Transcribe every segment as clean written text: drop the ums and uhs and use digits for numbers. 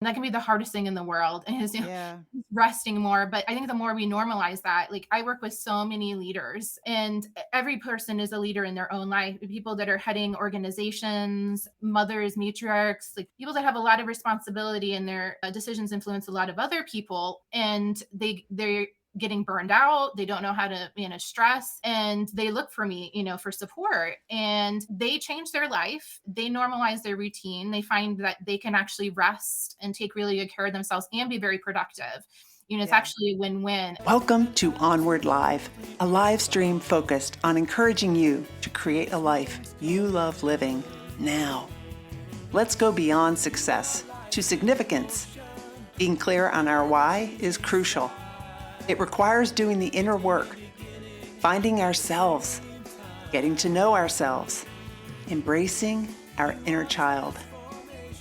that can be the hardest thing in the world, is Yeah. resting more. But I think the more we normalize that, like I work with so many leaders, and every person is a leader in their own life. People that are heading organizations, mothers, matriarchs, like people that have a lot of responsibility, and their decisions influence a lot of other people, and they're getting burned out. They don't know how to manage stress, and they look for me, for support, and they change their life. They normalize their routine. They find that they can actually rest and take really good care of themselves and be very productive. It's Yeah. actually a win-win. Welcome to Onward Live, a live stream focused on encouraging you to create a life you love living now. Let's go beyond success to significance. Being clear on our why is crucial. It requires doing the inner work, finding ourselves, getting to know ourselves, embracing our inner child,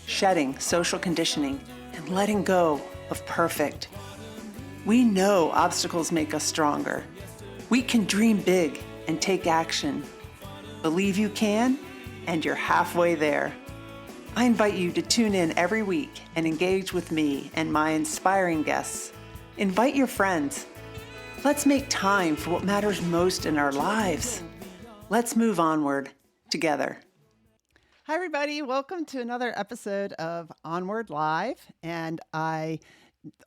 shedding social conditioning, and letting go of perfect. We know obstacles make us stronger. We can dream big and take action. Believe you can, and you're halfway there. I invite you to tune in every week and engage with me and my inspiring guests. Invite your friends. Let's make time for what matters most in our lives. Let's move onward together. Hi, everybody. Welcome to another episode of Onward Live. And I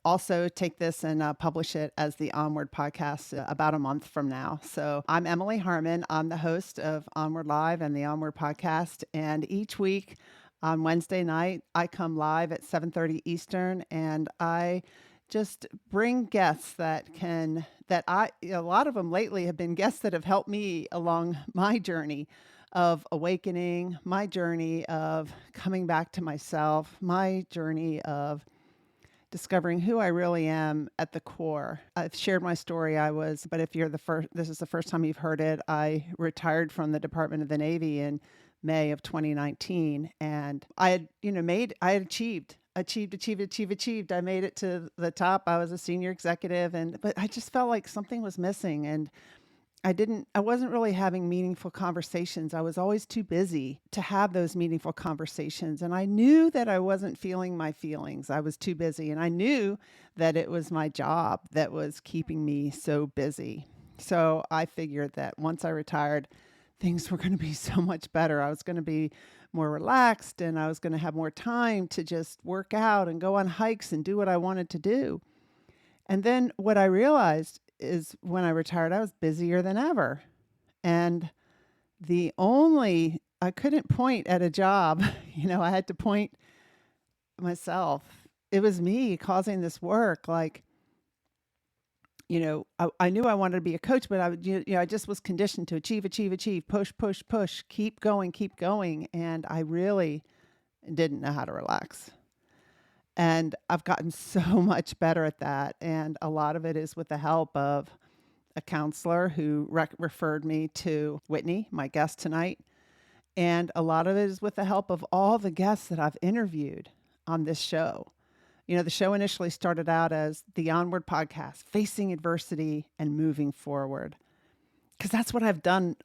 also take this and publish it as the Onward Podcast about a month from now. So I'm Emily Harman. I'm the host of Onward Live and the Onward Podcast. And each week on Wednesday night, I come live at 7:30 Eastern, and I just bring guests a lot of them lately have been guests that have helped me along my journey of awakening, my journey of coming back to myself, my journey of discovering who I really am at the core. I've shared my story. But if you're this is the first time you've heard it, I retired from the Department of the Navy in May of 2019. And I had achieved. I made it to the top. I was a senior executive, but I just felt like something was missing. And I wasn't really having meaningful conversations. I was always too busy to have those meaningful conversations. And I knew that I wasn't feeling my feelings. I was too busy. And I knew that it was my job that was keeping me so busy. So I figured that once I retired, things were going to be so much better. I was going to be more relaxed, and I was going to have more time to just work out and go on hikes and do what I wanted to do. And then what I realized is when I retired, I was busier than ever. And I couldn't point at a job, I had to point myself. It was me causing this work. Like, I knew I wanted to be a coach, but I just was conditioned to achieve, push, keep going. And I really didn't know how to relax. And I've gotten so much better at that. And a lot of it is with the help of a counselor who referred me to Whitney, my guest tonight. And a lot of it is with the help of all the guests that I've interviewed on this show. The show initially started out as the Onward Podcast, facing adversity and moving forward. Because that's what had done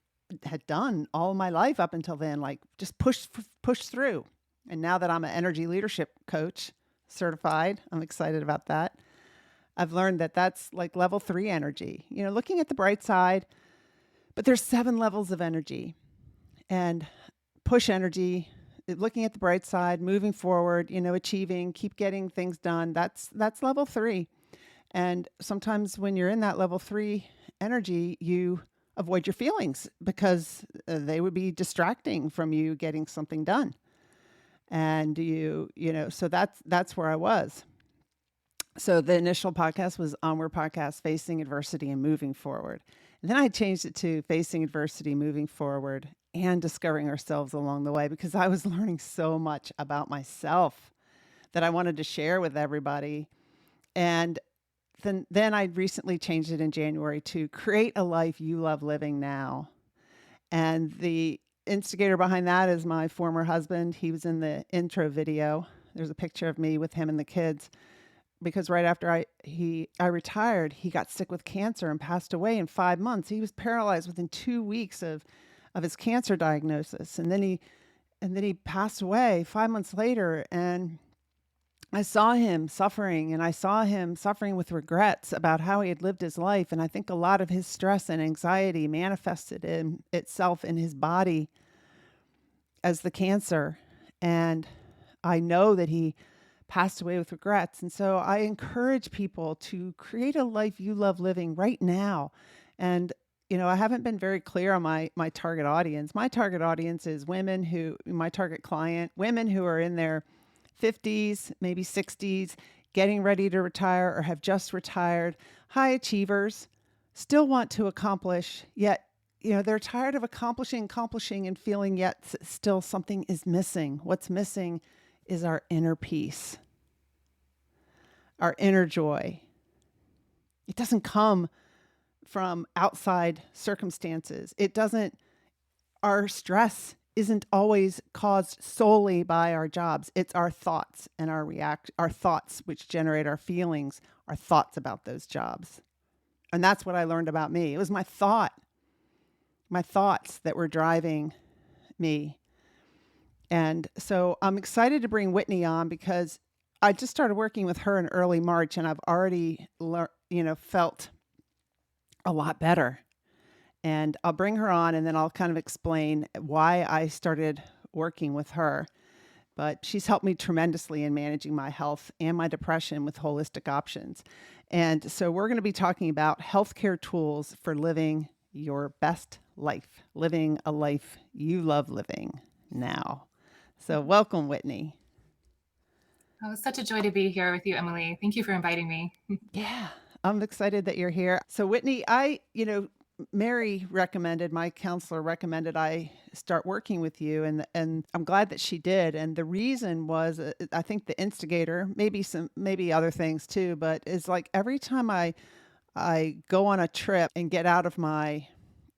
all my life up until then, like just push through. And now that I'm an energy leadership coach, certified, I'm excited about that. I've learned that that's like level 3 energy, looking at the bright side, but there's 7 levels of energy. And push energy, looking at the bright side, moving forward, achieving, keep getting things done. That's level 3. And sometimes when you're in that level 3 energy, you avoid your feelings because they would be distracting from you getting something done. And so that's where I was. So the initial podcast was Onward Podcast, facing adversity and moving forward. And then I changed it to facing adversity, moving forward, and discovering ourselves along the way, because I was learning so much about myself that I wanted to share with everybody. And then I recently changed it in January to create a life you love living now. And the instigator behind that is my former husband. He was in the intro video. There's a picture of me with him and the kids, because right after I retired, he got sick with cancer and passed away in 5 months. He was paralyzed within 2 weeks of his cancer diagnosis. And then he passed away 5 months later. And I saw him suffering, and I saw him suffering with regrets about how he had lived his life. And I think a lot of his stress and anxiety manifested in itself in his body as the cancer. And I know that he passed away with regrets. And so I encourage people to create a life you love living right now. And, I haven't been very clear on my target audience. My target audience is my target client, women who are in their 50s, maybe 60s, getting ready to retire or have just retired, high achievers, still want to accomplish, yet, they're tired of accomplishing and feeling yet still something is missing. What's missing is our inner peace, our inner joy. It doesn't come from outside circumstances. Our stress isn't always caused solely by our jobs. It's our thoughts and our thoughts which generate our feelings, our thoughts about those jobs. And that's what I learned about me. It was my thoughts that were driving me. And so I'm excited to bring Whitney on because I just started working with her in early March, and I've already felt a lot better. And I'll bring her on, and then I'll kind of explain why I started working with her. But she's helped me tremendously in managing my health and my depression with holistic options. And so we're going to be talking about healthcare tools for living your best life, living a life you love living now. So welcome, Whitney. Oh, it's such a joy to be here with you, Emily. Thank you for inviting me. Yeah, I'm excited that you're here. So Whitney, Mary recommended, my counselor recommended I start working with you, and I'm glad that she did. And the reason was, I think the instigator, maybe other things too, but it's like every time I go on a trip and get out of my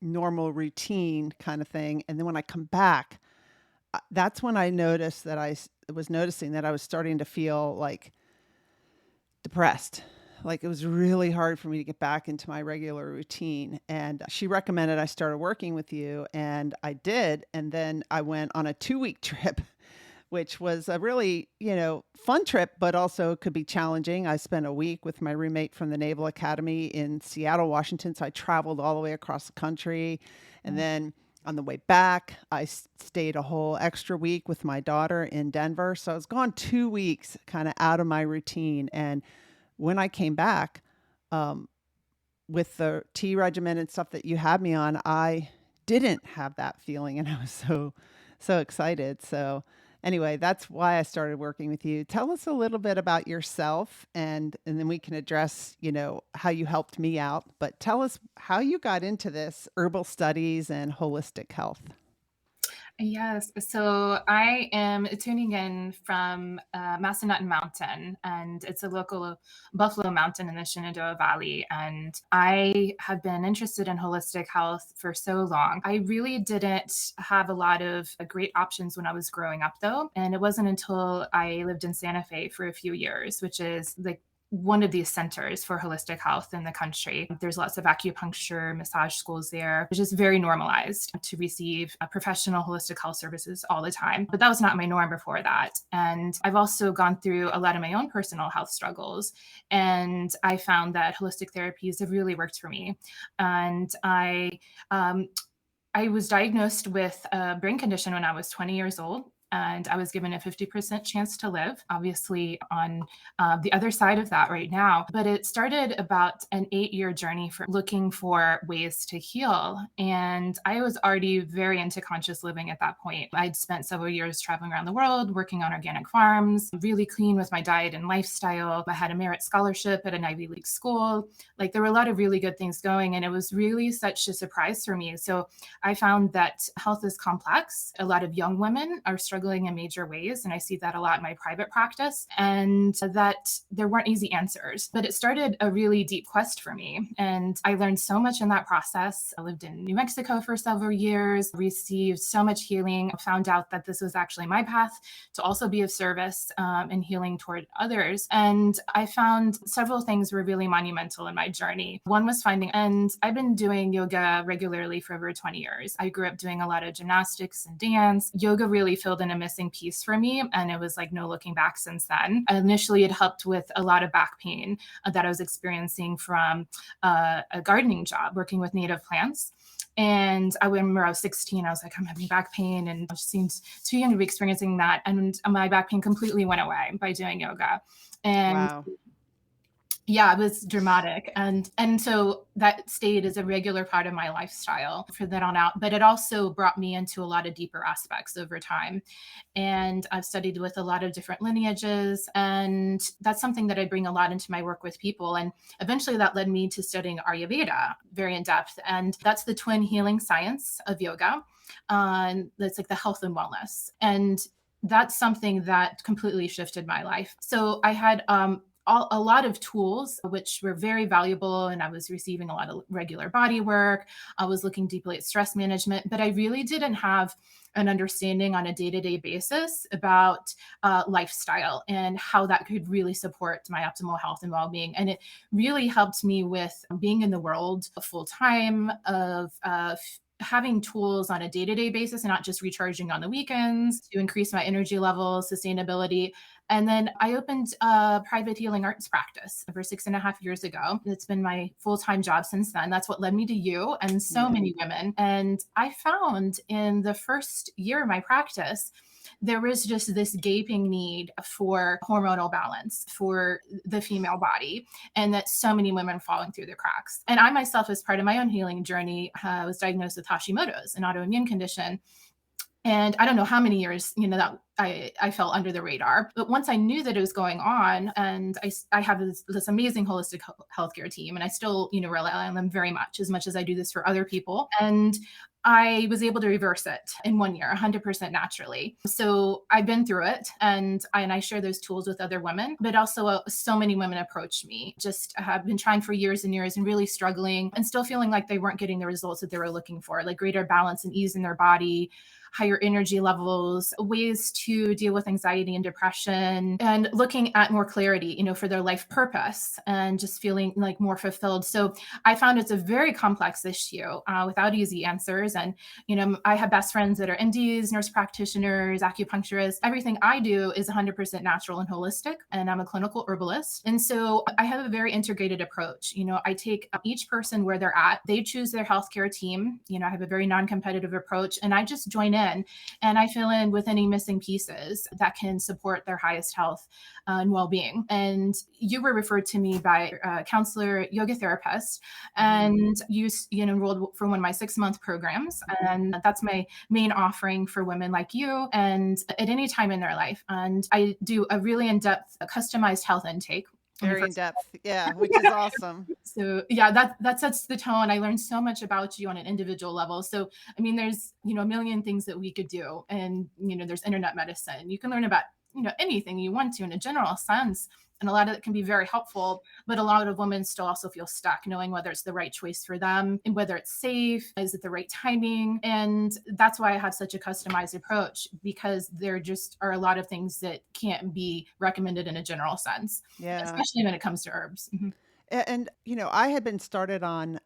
normal routine kind of thing, and then when I come back, that's when I noticed that I was noticing that I was starting to feel like depressed. Like it was really hard for me to get back into my regular routine. And she recommended I started working with you, and I did. And then I went on a 2-week trip, which was a really, fun trip, but also could be challenging. I spent a week with my roommate from the Naval Academy in Seattle, Washington. So I traveled all the way across the country. And then on the way back, I stayed a whole extra week with my daughter in Denver. So I was gone 2 weeks kind of out of my routine. And when I came back with the tea regimen and stuff that you had me on, I didn't have that feeling. And I was so excited. So anyway, that's why I started working with you. Tell us a little bit about yourself, and then we can address, how you helped me out. But tell us how you got into this herbal studies and holistic health. Yes. So I am tuning in from Massanutten Mountain, and it's a local buffalo mountain in the Shenandoah Valley. And I have been interested in holistic health for so long. I really didn't have a lot of great options when I was growing up, though. And it wasn't until I lived in Santa Fe for a few years, which is like one of these centers for holistic health in the country. There's lots of acupuncture, massage schools there. It's just very normalized to receive professional holistic health services all the time. But that was not my norm before that. And I've also gone through a lot of my own personal health struggles. And I found that holistic therapies have really worked for me. And I was diagnosed with a brain condition when I was 20 years old. And I was given a 50% chance to live, obviously on the other side of that right now. But it started about an 8-year journey for looking for ways to heal. And I was already very into conscious living at that point. I'd spent several years traveling around the world, working on organic farms, really clean with my diet and lifestyle. I had a merit scholarship at an Ivy League school. Like there were a lot of really good things going. And it was really such a surprise for me. So I found that health is complex. A lot of young women are struggling in major ways. And I see that a lot in my private practice, and that there weren't easy answers. But it started a really deep quest for me. And I learned so much in that process. I lived in New Mexico for several years, received so much healing, found out that this was actually my path to also be of service and healing toward others. And I found several things were really monumental in my journey. One was and I've been doing yoga regularly for over 20 years. I grew up doing a lot of gymnastics and dance. Yoga really filled in been a missing piece for me. And it was like no looking back since then. Initially, it helped with a lot of back pain that I was experiencing from a gardening job working with native plants. And I remember I was 16, I was like, I'm having back pain, and I just seemed too young to be experiencing that. And my back pain completely went away by doing yoga. And Wow. yeah, it was dramatic. And so that stayed as a regular part of my lifestyle for then on out. But it also brought me into a lot of deeper aspects over time. And I've studied with a lot of different lineages. And that's something that I bring a lot into my work with people. And eventually that led me to studying Ayurveda very in depth. And that's the twin healing science of yoga. That's like the health and wellness. And that's something that completely shifted my life. So I had a lot of tools, which were very valuable. And I was receiving a lot of regular body work. I was looking deeply at stress management, but I really didn't have an understanding on a day-to-day basis about lifestyle and how that could really support my optimal health and well-being. And it really helped me with being in the world full time, of having tools on a day-to-day basis and not just recharging on the weekends to increase my energy levels, sustainability. And then I opened a private healing arts practice over 6.5 years ago. It's been my full-time job since then. That's what led me to you and so many women. And I found in the first year of my practice, there was just this gaping need for hormonal balance for the female body, and that so many women are falling through the cracks. And I myself, as part of my own healing journey, was diagnosed with Hashimoto's, an autoimmune condition. And I don't know how many years, that I fell under the radar. But once I knew that it was going on, and I have this amazing holistic healthcare team, and I still, rely on them very much as I do this for other people. And I was able to reverse it in 1 year, 100% naturally. So I've been through it, and I share those tools with other women, but also so many women approach me, just have been trying for years and years and really struggling and still feeling like they weren't getting the results that they were looking for, like greater balance and ease in their body, higher energy levels, ways to deal with anxiety and depression, and looking at more clarity, for their life purpose and just feeling like more fulfilled. So I found it's a very complex issue without easy answers. And, I have best friends that are MDs, nurse practitioners, acupuncturists. Everything I do is 100% natural and holistic, and I'm a clinical herbalist. And so I have a very integrated approach. I take each person where they're at. They choose their healthcare team. I have a very non-competitive approach, and I just join in and I fill in with any missing pieces that can support their highest health and well-being. And you were referred to me by a counselor, yoga therapist, and you enrolled for one of my 6-month programs. And that's my main offering for women like you and at any time in their life. And I do a really in-depth customized health intake. Very in depth. Yeah, which is awesome. So yeah, that sets the tone. I learned so much about you on an individual level. So, there's, a million things that we could do. And, there's internet medicine. You can learn about, anything you want to in a general sense. And a lot of it can be very helpful, but a lot of women still also feel stuck knowing whether it's the right choice for them and whether it's safe, is it the right timing? And that's why I have such a customized approach, because there just are a lot of things that can't be recommended in a general sense, especially when it comes to herbs. Mm-hmm. And, I had been started on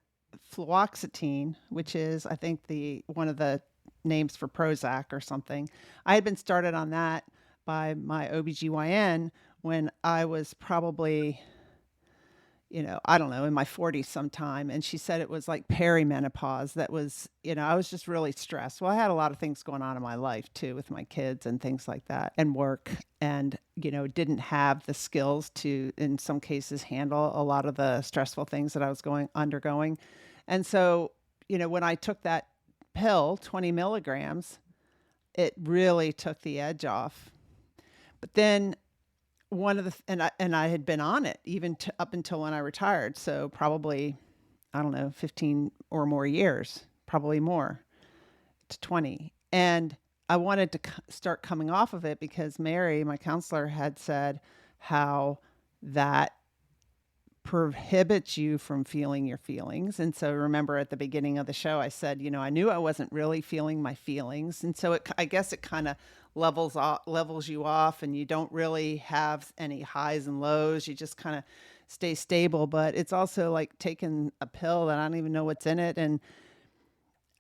fluoxetine, which is, I think, one of the names for Prozac or something. I had been started on that by my OBGYN when I was probably, I don't know, in my 40s sometime. And she said it was like perimenopause. That was, I was just really stressed. Well, I had a lot of things going on in my life too, with my kids and things like that, and work, and, didn't have the skills to, in some cases, handle a lot of the stressful things that I was undergoing. And so, when I took that pill, 20 milligrams, it really took the edge off. But then and I had been on it even up until when I retired. So probably, I don't know, 15 or more years, probably more, to 20. And I wanted to start coming off of it because Mary, my counselor, had said how that prohibits you from feeling your feelings. And so remember at the beginning of the show, I said, I knew I wasn't really feeling my feelings. And so I guess it kind of levels you off, and you don't really have any highs and lows. You just kind of stay stable. But it's also like taking a pill that I don't even know what's in it. And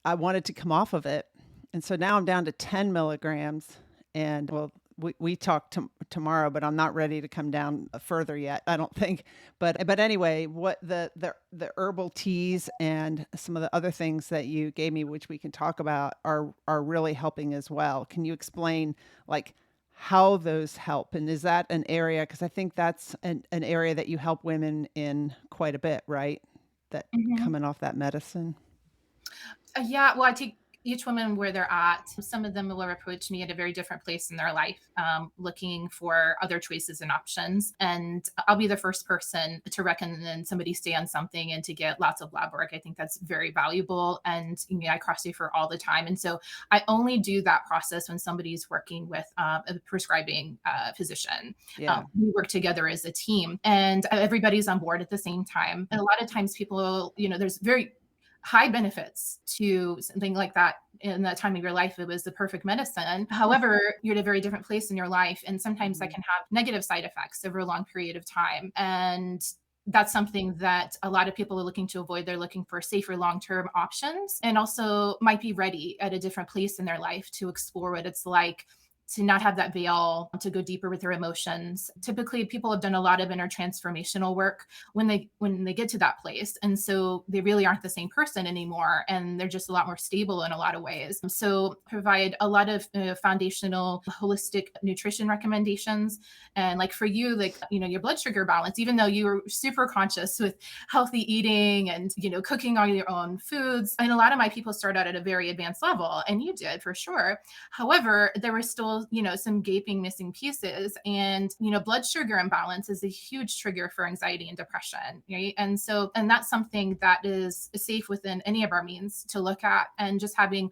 I wanted to come off of it. And so now I'm down to 10 milligrams. And we talk tomorrow, but I'm not ready to come down further yet, I don't think. But anyway, what the herbal teas and some of the other things that you gave me, which we can talk about, are really helping as well. Can you explain like how those help? And is that an area, because I think that's an area that you help women in quite a bit, right? That coming off that medicine. Yeah, well, I take each woman where they're at. Some of them will approach me at a very different place in their life, looking for other choices and options. And I'll be the first person to recommend somebody stay on something and to get lots of lab work. I think that's very valuable. And I cross refer all the time. And so I only do that process when somebody's working with a prescribing physician. Yeah. We work together as a team and everybody's on board at the same time. And a lot of times people, there's very high benefits to something like that in that time of your life. It was the perfect medicine. However, you're at a very different place in your life. And sometimes that can have negative side effects over a long period of time. And that's something that a lot of people are looking to avoid. They're looking for safer long-term options and also might be ready at a different place in their life to explore what it's like to not have that veil, to go deeper with their emotions. Typically, people have done a lot of inner transformational work when they get to that place. And so they really aren't the same person anymore. And they're just a lot more stable in a lot of ways. So provide a lot of foundational holistic nutrition recommendations. And like for you, like, your blood sugar balance, even though you were super conscious with healthy eating and, cooking all your own foods. And a lot of my people start out at a very advanced level, and you did for sure. However, there were still some gaping missing pieces, and blood sugar imbalance is a huge trigger for anxiety and depression, right? And that's something that is safe within any of our means to look at, and just having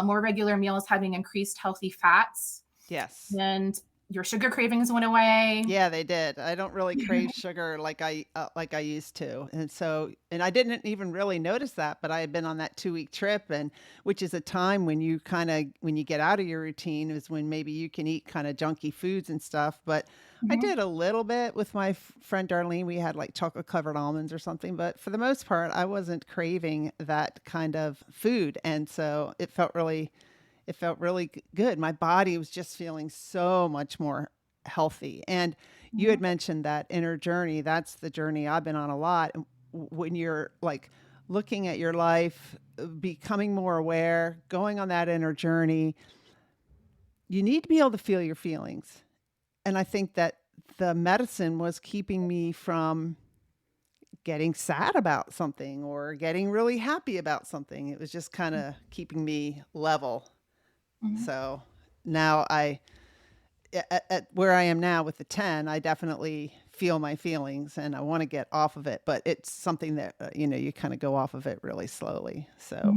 more regular meals, having increased healthy fats. Yes. And your sugar cravings went away. Yeah, they did. I don't really crave sugar like I used to. And I didn't even really notice that, but I had been on that 2-week trip, and which is a time when you get out of your routine is when maybe you can eat kind of junky foods and stuff. But I did a little bit with my friend Darlene. We had like chocolate covered almonds or something, but for the most part, I wasn't craving that kind of food. And so it felt really good. My body was just feeling so much more healthy. And you had mentioned that inner journey. That's the journey I've been on a lot. When you're like looking at your life, becoming more aware, going on that inner journey, you need to be able to feel your feelings. And I think that the medicine was keeping me from getting sad about something or getting really happy about something. It was just kind of keeping me level. So now at where I am now with the 10, I definitely feel my feelings and I want to get off of it, but it's something that, you kind of go off of it really slowly. So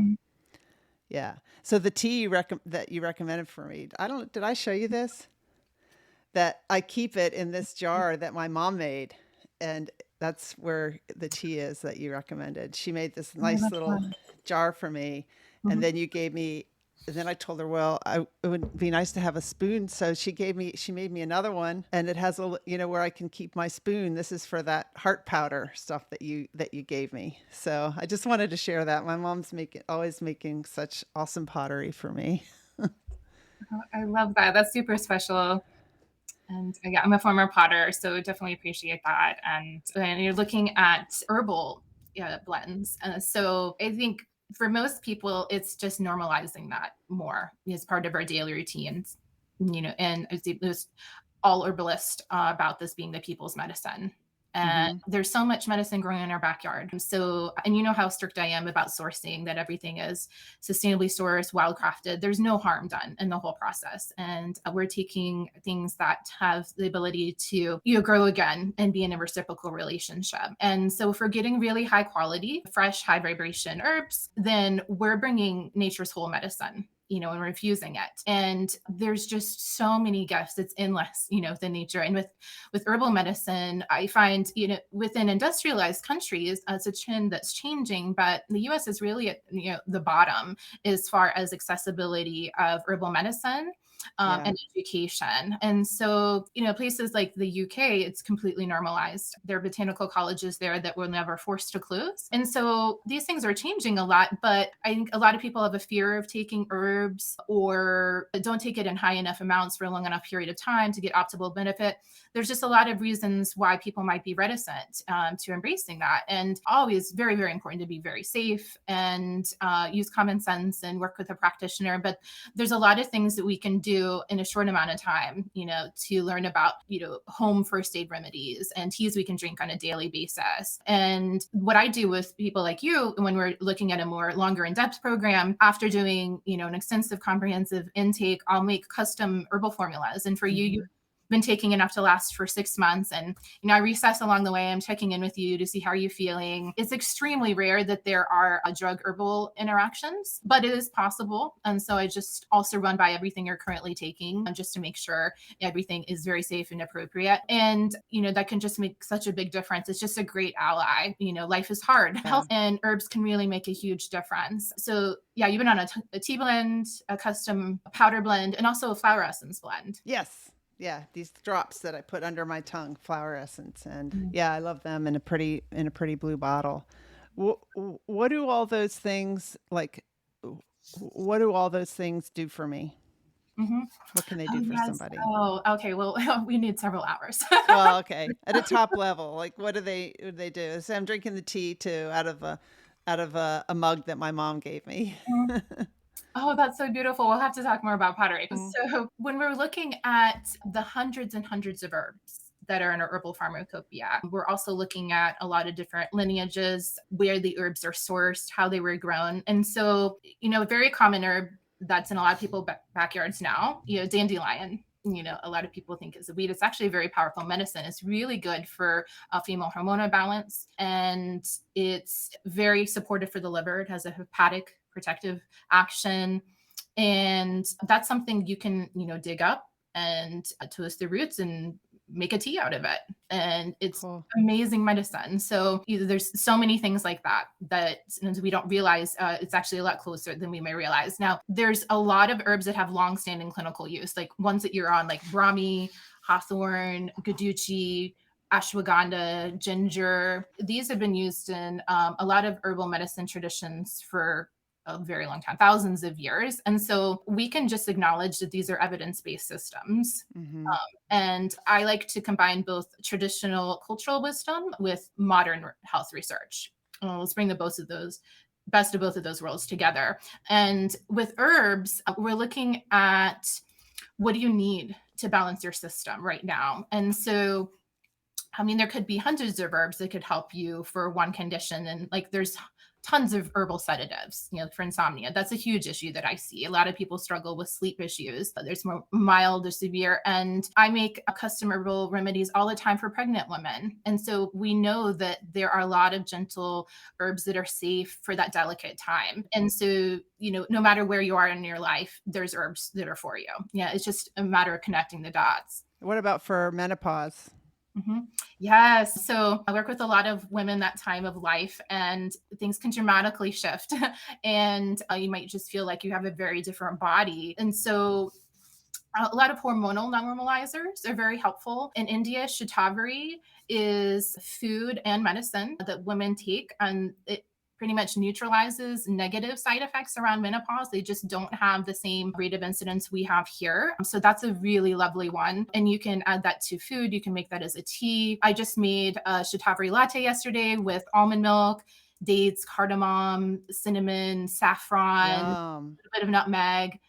yeah. So the tea that you recommended for me, did I show you this? That I keep it in this jar that my mom made, and that's where the tea is that you recommended. She made this nice little jar for me, and then you gave me. And then I told her, well, it would be nice to have a spoon. So she made me another one, and it has where I can keep my spoon. This is for that heart powder stuff that you gave me. So I just wanted to share that. My mom's always making such awesome pottery for me. I love that. That's super special. And yeah, I'm a former potter, so definitely appreciate that. And you're looking at herbal blends. So I think for most people, it's just normalizing that more as part of our daily routines, and it's all herbalist about this being the people's medicine. And there's so much medicine growing in our backyard. So, and you know how strict I am about sourcing, that everything is sustainably sourced, wildcrafted. There's no harm done in the whole process. And we're taking things that have the ability to grow again and be in a reciprocal relationship. And so if we're getting really high quality, fresh, high vibration herbs, then we're bringing nature's whole medicine, and we're infusing it. And there's just so many gifts. It's endless, within nature. And with herbal medicine, I find, within industrialized countries, it's a trend that's changing, but the US is really at, the bottom as far as accessibility of herbal medicine. And education. And so, places like the UK, it's completely normalized. There are botanical colleges there that were never forced to close. And so these things are changing a lot, but I think a lot of people have a fear of taking herbs herbs or don't take it in high enough amounts for a long enough period of time to get optimal benefit. There's just a lot of reasons why people might be reticent to embracing that. And always very, very important to be very safe and use common sense and work with a practitioner. But there's a lot of things that we can do in a short amount of time, to learn about, home first aid remedies and teas we can drink on a daily basis. And what I do with people like you, when we're looking at a more longer in-depth program, after doing, an extensive comprehensive intake, I'll make custom herbal formulas. And for you, you've been taking enough to last for 6 months. And, I recess along the way. I'm checking in with you to see how you're feeling. It's extremely rare that there are drug herbal interactions, but it is possible. And so I just also run by everything you're currently taking just to make sure everything is very safe and appropriate. And, that can just make such a big difference. It's just a great ally. Life is hard. Yeah. Health and herbs can really make a huge difference. So yeah, you've been on a tea blend, a custom powder blend, and also a flower essence blend. Yes. Yeah, these drops that I put under my tongue, flower essence, and yeah, I love them in a pretty blue bottle. What do all those things What do all those things do for me? Mm-hmm. What can they do for somebody? Oh, okay. Well, we need several hours. Well, okay, at a top level, what do they do? So I'm drinking the tea too out of a mug that my mom gave me. Oh, that's so beautiful. We'll have to talk more about pottery. So when we're looking at the hundreds and hundreds of herbs that are in our herbal pharmacopoeia, we're also looking at a lot of different lineages, where the herbs are sourced, how they were grown. And so, a very common herb that's in a lot of people's backyards now, dandelion. A lot of people think it's a weed. It's actually a very powerful medicine. It's really good for female hormonal balance, and it's very supportive for the liver. It has a hepatic protective action. And that's something you can, dig up and twist the roots and make a tea out of it. And it's Cool. Amazing medicine. So there's so many things like that we don't realize it's actually a lot closer than we may realize. Now, there's a lot of herbs that have long-standing clinical use, like ones that you're on, like Brahmi, hawthorn, guduchi, ashwagandha, ginger. These have been used in a lot of herbal medicine traditions for a very long time, thousands of years. And so we can just acknowledge that these are evidence-based systems. Mm-hmm. And I like to combine both traditional cultural wisdom with modern health research. Let's bring the best of both of those worlds together. And with herbs, we're looking at what do you need to balance your system right now? And so there could be hundreds of herbs that could help you for one condition. And there's tons of herbal sedatives, for insomnia. That's a huge issue that I see. A lot of people struggle with sleep issues. There's more mild or severe. And I make custom herbal remedies all the time for pregnant women. And so we know that there are a lot of gentle herbs that are safe for that delicate time. And so, no matter where you are in your life, there's herbs that are for you. Yeah, it's just a matter of connecting the dots. What about for menopause? Mm-hmm. Yes. So I work with a lot of women that time of life, and things can dramatically shift and you might just feel like you have a very different body. And so a lot of hormonal normalizers are very helpful. In India, shatavari is food and medicine that women take, and it pretty much neutralizes negative side effects around menopause. They just don't have the same rate of incidence we have here. So that's a really lovely one. And you can add that to food. You can make that as a tea. I just made a shatavari latte yesterday with almond milk, dates, cardamom, cinnamon, saffron, a bit of nutmeg,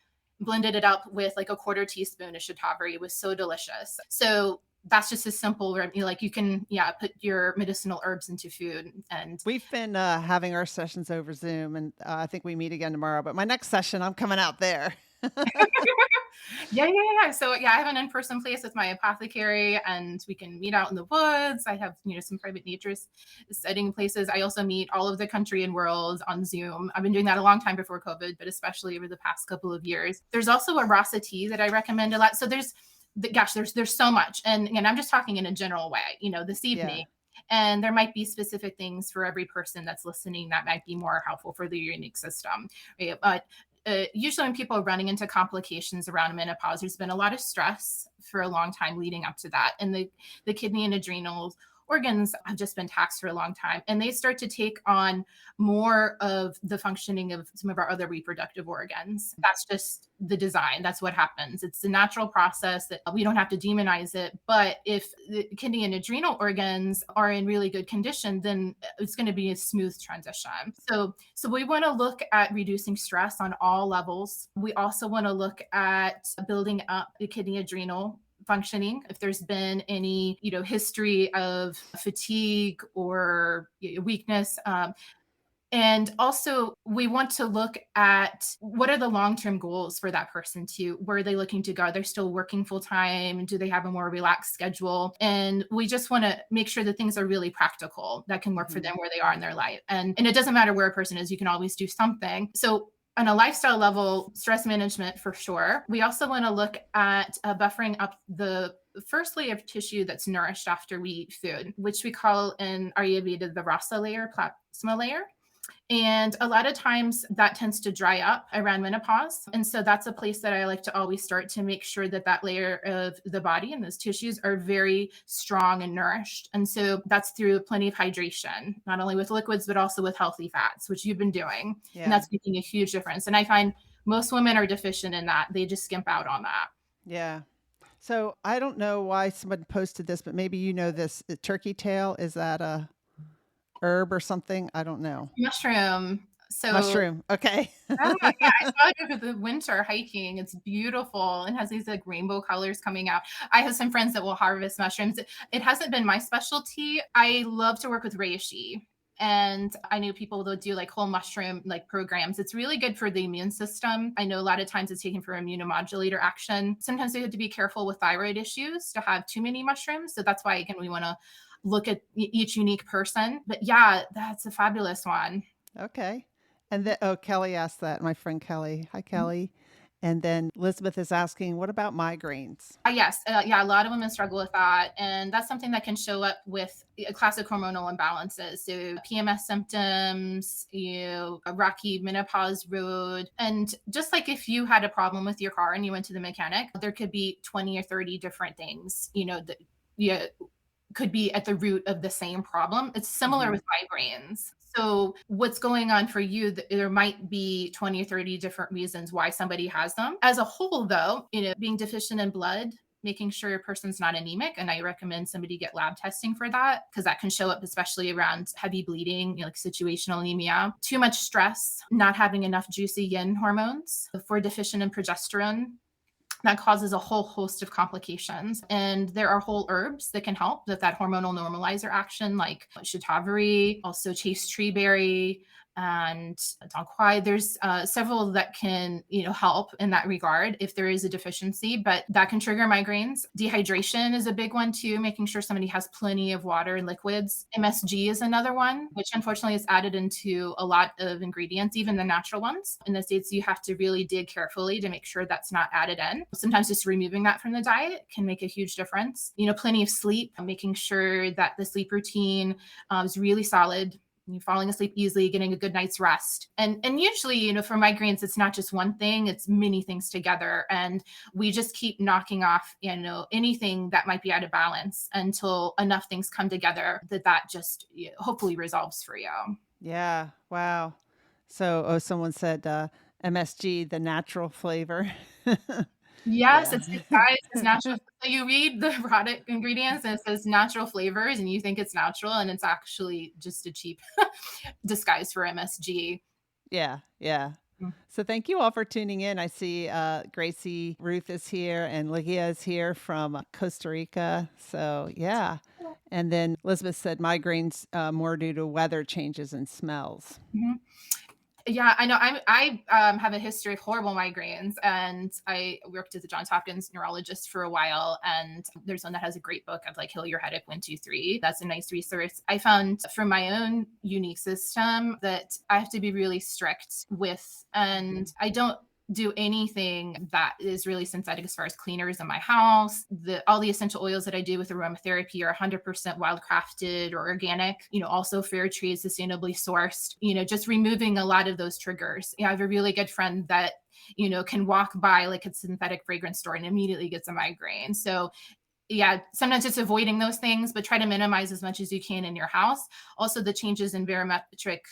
blended it up with a 1/4 teaspoon of shatavari. It was so delicious. So that's just a simple, you can, put your medicinal herbs into food. And we've been having our sessions over Zoom, and I think we meet again tomorrow, but my next session, I'm coming out there. Yeah. So I have an in-person place with my apothecary, and we can meet out in the woods. I have, some private nature setting places. I also meet all over the country and world on Zoom. I've been doing that a long time before COVID, but especially over the past couple of years. There's also a rasa tea that I recommend a lot. So there's so much. And again, I'm just talking in a general way, this evening. Yeah. And there might be specific things for every person that's listening that might be more helpful for their unique system. Right? But usually when people are running into complications around menopause, there's been a lot of stress for a long time leading up to that. And the kidney and adrenal organs have just been taxed for a long time, and they start to take on more of the functioning of some of our other reproductive organs. That's just the design. That's what happens. It's the natural process that we don't have to demonize it. But if the kidney and adrenal organs are in really good condition, then it's going to be a smooth transition. So we want to look at reducing stress on all levels. We also want to look at building up the kidney adrenal functioning. If there's been any, history of fatigue or weakness, and also we want to look at what are the long-term goals for that person too. Where are they looking to go? They're still working full time. Do they have a more relaxed schedule? And we just want to make sure that things are really practical that can work for them where they are in their life. And it doesn't matter where a person is, you can always do something. So on a lifestyle level, stress management for sure. We also want to look at buffering up the first layer of tissue that's nourished after we eat food, which we call in Ayurveda the rasa layer, plasma layer. And a lot of times that tends to dry up around menopause. And so that's a place that I like to always start to make sure that that layer of the body and those tissues are very strong and nourished. And so that's through plenty of hydration, not only with liquids, but also with healthy fats, which you've been doing. Yeah. And that's making a huge difference. And I find most women are deficient in that. They just skimp out on that. Yeah. So I don't know why someone posted this, but maybe you know this. The turkey tail, is that a herb or something? I don't know. Mushroom. Okay. Yeah, I saw it over the winter hiking. It's beautiful and has these like rainbow colors coming out. I have some friends that will harvest mushrooms. It hasn't been my specialty. I love to work with reishi. And I know people that do like whole mushroom like programs. It's really good for the immune system. I know a lot of times it's taken for immunomodulator action. Sometimes we have to be careful with thyroid issues to have too many mushrooms. So that's why, again, we want to look at each unique person. But yeah, that's a fabulous one. Okay. And then, Kelly asked that, my friend Kelly. Hi, Kelly. And then Elizabeth is asking, what about migraines? Yes. A lot of women struggle with that. And that's something that can show up with classic hormonal imbalances. So PMS symptoms, a rocky menopause road. And just like if you had a problem with your car and you went to the mechanic, there could be 20 or 30 different things, that could be at the root of the same problem. It's similar with migraines. So what's going on for you, there might be 20 or 30 different reasons why somebody has them. As a whole, though, being deficient in blood, making sure your person's not anemic. And I recommend somebody get lab testing for that, because that can show up especially around heavy bleeding, like situational anemia. Too much stress, not having enough juicy yin hormones. If we're deficient in progesterone, that causes a whole host of complications. And there are whole herbs that can help with that hormonal normalizer action, like shatavari, also chaste tree berry, and dong quai. There's several that can, help in that regard if there is a deficiency, but that can trigger migraines. Dehydration is a big one too, making sure somebody has plenty of water and liquids. MSG is another one, which unfortunately is added into a lot of ingredients, even the natural ones. In the States, you have to really dig carefully to make sure that's not added in. Sometimes just removing that from the diet can make a huge difference. Plenty of sleep, making sure that the sleep routine is really solid. You're falling asleep easily, getting a good night's rest. And usually, for migraines, it's not just one thing, it's many things together. And we just keep knocking off, anything that might be out of balance until enough things come together that just hopefully resolves for you. Yeah. Wow. So, someone said MSG, the natural flavor. Yes, yeah. It's natural. So you read the product ingredients and it says natural flavors and you think it's natural and it's actually just a cheap disguise for MSG. Yeah. Yeah. So thank you all for tuning in. I see Gracie Ruth is here and Ligia is here from Costa Rica. So yeah. And then Elizabeth said migraines more due to weather changes and smells. Mm-hmm. Yeah, I know. I have a history of horrible migraines, and I worked as a Johns Hopkins neurologist for a while. And there's one that has a great book of like Heal Your Headache 1, 2, 3. That's a nice resource. I found for my own unique system that I have to be really strict with, and I don't do anything that is really synthetic as far as cleaners in my house. All the essential oils that I do with aromatherapy are 100% wildcrafted or organic, also fair trade, sustainably sourced, just removing a lot of those triggers. I have a really good friend that, can walk by like a synthetic fragrance store and immediately gets a migraine. So yeah, sometimes just avoiding those things, but try to minimize as much as you can in your house. Also, the changes in barometric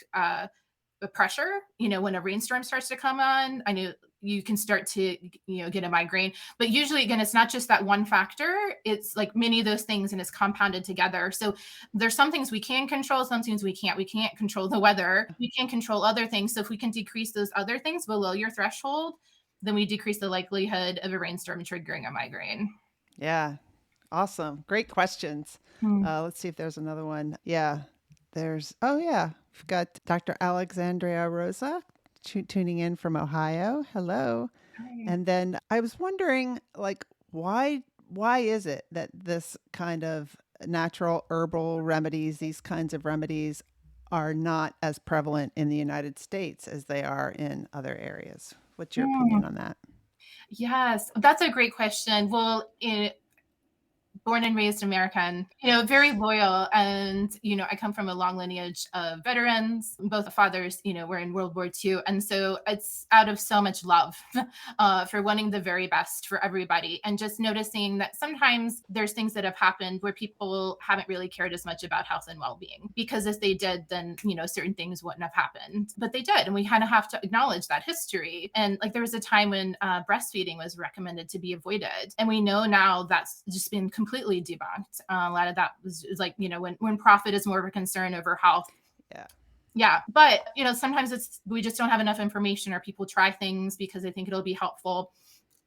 pressure, when a rainstorm starts to come on, I know you can start to, get a migraine. But usually, again, it's not just that one factor. It's like many of those things, and it's compounded together. So there's some things we can control, some things we can't. We can't control the weather. We can control other things. So if we can decrease those other things below your threshold, then we decrease the likelihood of a rainstorm triggering a migraine. Yeah. Awesome. Great questions. Let's see if there's another one. Yeah. We've got Dr. Alexandria Rosa tuning in from Ohio. Hello. Hi. And then I was wondering, like, why is it that this kind of natural herbal remedies, these kinds of remedies, are not as prevalent in the United States as they are in other areas? What's your opinion on that? Yes, that's a great question. Well, born and raised American, very loyal. And, I come from a long lineage of veterans. Both fathers, were in World War II. And so it's out of so much love for wanting the very best for everybody. And just noticing that sometimes there's things that have happened where people haven't really cared as much about health and well-being, because if they did, then, certain things wouldn't have happened, but they did. And we kind of have to acknowledge that history. And like, there was a time when breastfeeding was recommended to be avoided. And we know now that's just been completely debunked. A lot of that was like, when profit is more of a concern over health. Yeah. But, sometimes we just don't have enough information, or people try things because they think it'll be helpful,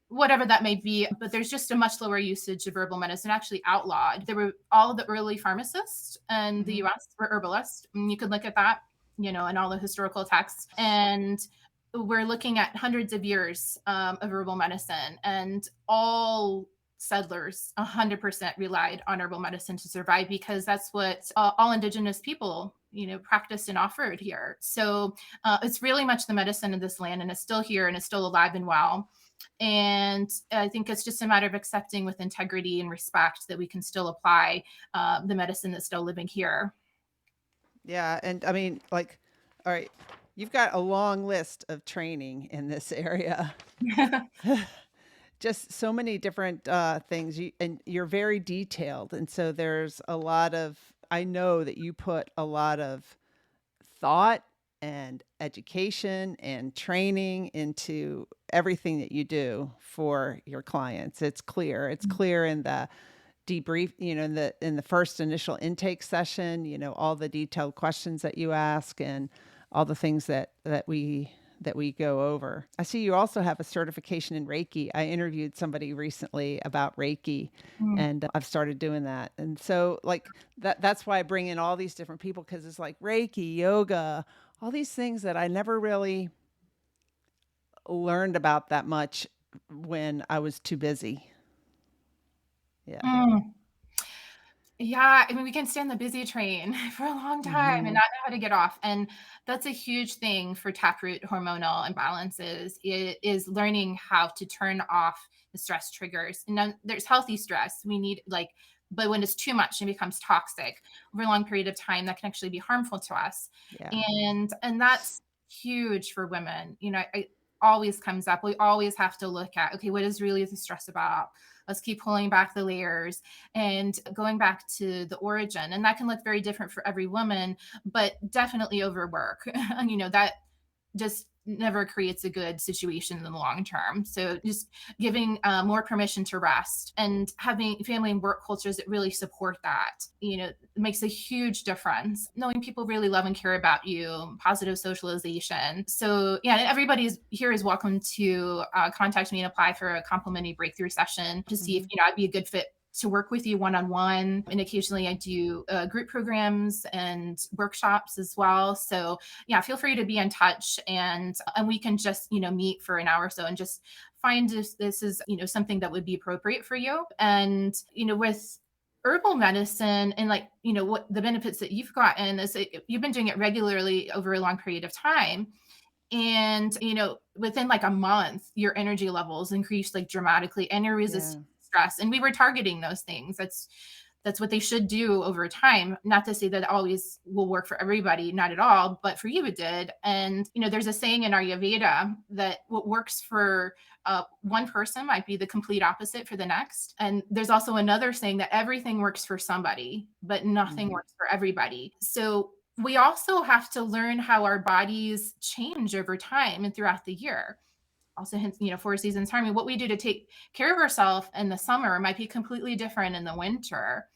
whatever that may be. But there's just a much lower usage of herbal medicine, actually outlawed. There were all the early pharmacists in the US were herbalists. And you could look at that, in all the historical texts. And we're looking at hundreds of years of herbal medicine, and all settlers 100% relied on herbal medicine to survive, because that's what all indigenous people practiced and offered here. So it's really much the medicine of this land, and it's still here, and it's still alive and well. And I think it's just a matter of accepting with integrity and respect that we can still apply the medicine that's still living here. Yeah. And I mean, like, all right, you've got a long list of training in this area. Just so many different things, and you're very detailed. And so there's a lot of, I know that you put a lot of thought and education and training into everything that you do for your clients. It's clear. It's clear in the debrief, in the first initial intake session, all the detailed questions that you ask, and all the things that we go over. I see you also have a certification in Reiki. I interviewed somebody recently about Reiki, and I've started doing that. And so like that's why I bring in all these different people, because it's like Reiki, yoga, all these things that I never really learned about that much when I was too busy. Yeah. Yeah, I mean, we can stay on the busy train for a long time and not know how to get off. And that's a huge thing for taproot hormonal imbalances. It is learning how to turn off the stress triggers. And then there's healthy stress. We need but when it's too much and becomes toxic over a long period of time, that can actually be harmful to us. Yeah. And that's huge for women. It always comes up. We always have to look at, okay, what is really the stress about? Let's keep pulling back the layers and going back to the origin. And that can look very different for every woman, but definitely overwork. That just never creates a good situation in the long term. So just giving more permission to rest, and having family and work cultures that really support that, it makes a huge difference. Knowing people really love and care about you, positive socialization. So yeah, everybody here is welcome to contact me and apply for a complimentary breakthrough session to see if I'd be a good fit to work with you one-on-one. And occasionally I do group programs and workshops as well. So yeah, feel free to be in touch, and we can just, meet for an hour or so and just find if this is, something that would be appropriate for you. And, with herbal medicine and what the benefits that you've gotten is that you've been doing it regularly over a long period of time. And, within a month, your energy levels increased dramatically, and your resistance to stress. And we were targeting those things. That's what they should do over time. Not to say that it always will work for everybody, not at all, but for you it did. And, there's a saying in Ayurveda that what works for one person might be the complete opposite for the next. And there's also another saying that everything works for somebody, but nothing works for everybody. So we also have to learn how our bodies change over time and throughout the year. Also, hence, 4 seasons harmony. What we do to take care of ourselves in the summer might be completely different in the winter.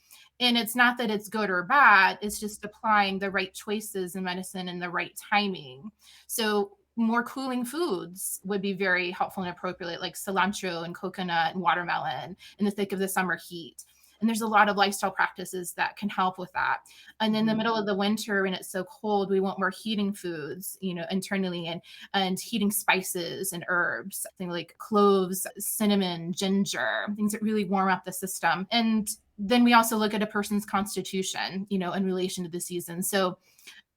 And it's not that it's good or bad, it's just applying the right choices in medicine and the right timing. So more cooling foods would be very helpful and appropriate, like cilantro and coconut and watermelon in the thick of the summer heat. And there's a lot of lifestyle practices that can help with that. And in the middle of the winter, when it's so cold, we want more heating foods, internally, and heating spices and herbs, things like cloves, cinnamon, ginger, things that really warm up the system. And then we also look at a person's constitution, in relation to the season. So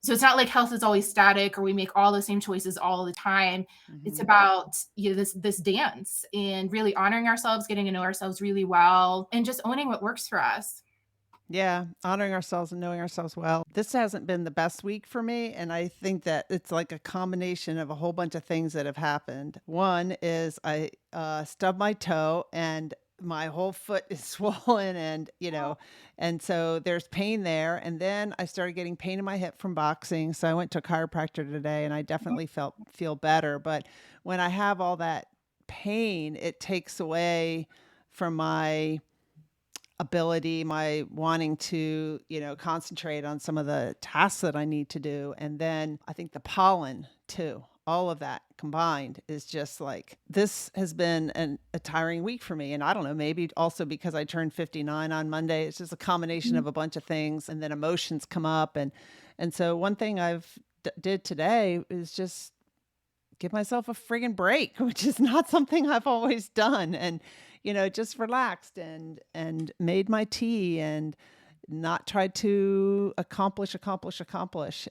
it's not like health is always static or we make all the same choices all the time. It's about, this dance and really honoring ourselves, getting to know ourselves really well, and just owning what works for us. Yeah, honoring ourselves and knowing ourselves well. This hasn't been the best week for me, and I think that it's like a combination of a whole bunch of things that have happened. One is I stubbed my toe and my whole foot is swollen, and and so there's pain there. And then I started getting pain in my hip from boxing, so I went to a chiropractor today, and I definitely feel better. But when I have all that pain, it takes away from my ability, my wanting to, concentrate on some of the tasks that I need to do. And then I think the pollen too, all of that combined is just like, this has been a tiring week for me. And I don't know, maybe also because I turned 59 on Monday. It's just a combination of a bunch of things, and then emotions come up. And so one thing I've did today is just give myself a friggin' break, which is not something I've always done. And, just relaxed and made my tea and not tried to accomplish.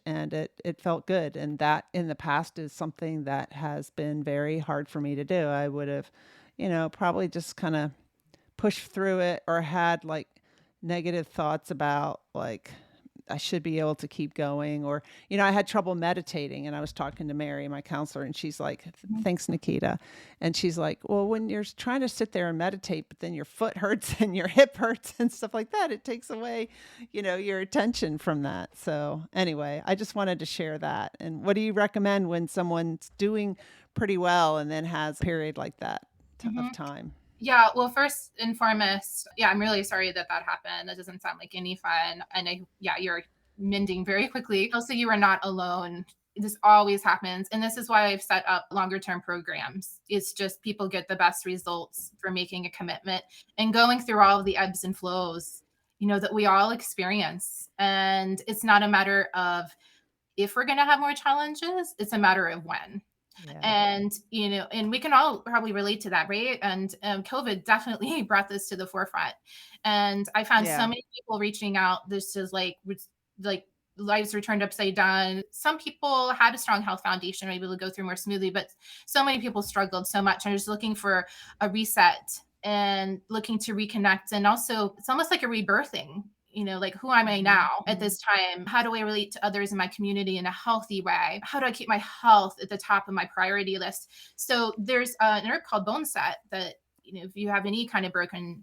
And it felt good. And that in the past is something that has been very hard for me to do. I would have, probably just kind of pushed through it, or had like negative thoughts about like, I should be able to keep going. Or, I had trouble meditating, and I was talking to Mary, my counselor, and she's like, thanks, Nikita. And she's like, well, when you're trying to sit there and meditate, but then your foot hurts and your hip hurts and stuff like that, it takes away, your attention from that. So anyway, I just wanted to share that. And what do you recommend when someone's doing pretty well and then has a period like that of time? Yeah, well, first and foremost, I'm really sorry that happened. That doesn't sound like any fun. And you're mending very quickly. Also, you are not alone. This always happens. And this is why I've set up longer term programs. It's just people get the best results for making a commitment and going through all of the ebbs and flows, that we all experience. And it's not a matter of if we're going to have more challenges, it's a matter of when. Yeah. And, and we can all probably relate to that, right? And COVID definitely brought this to the forefront. And I found so many people reaching out. This is like lives were turned upside down. Some people had a strong health foundation, were able to go through more smoothly, but so many people struggled so much. I'm just looking for a reset and looking to reconnect. And also it's almost like a rebirthing. Like, who am I now at this time? How do I relate to others in my community in a healthy way? How do I keep my health at the top of my priority list? So there's an herb called bone set that, if you have any kind of broken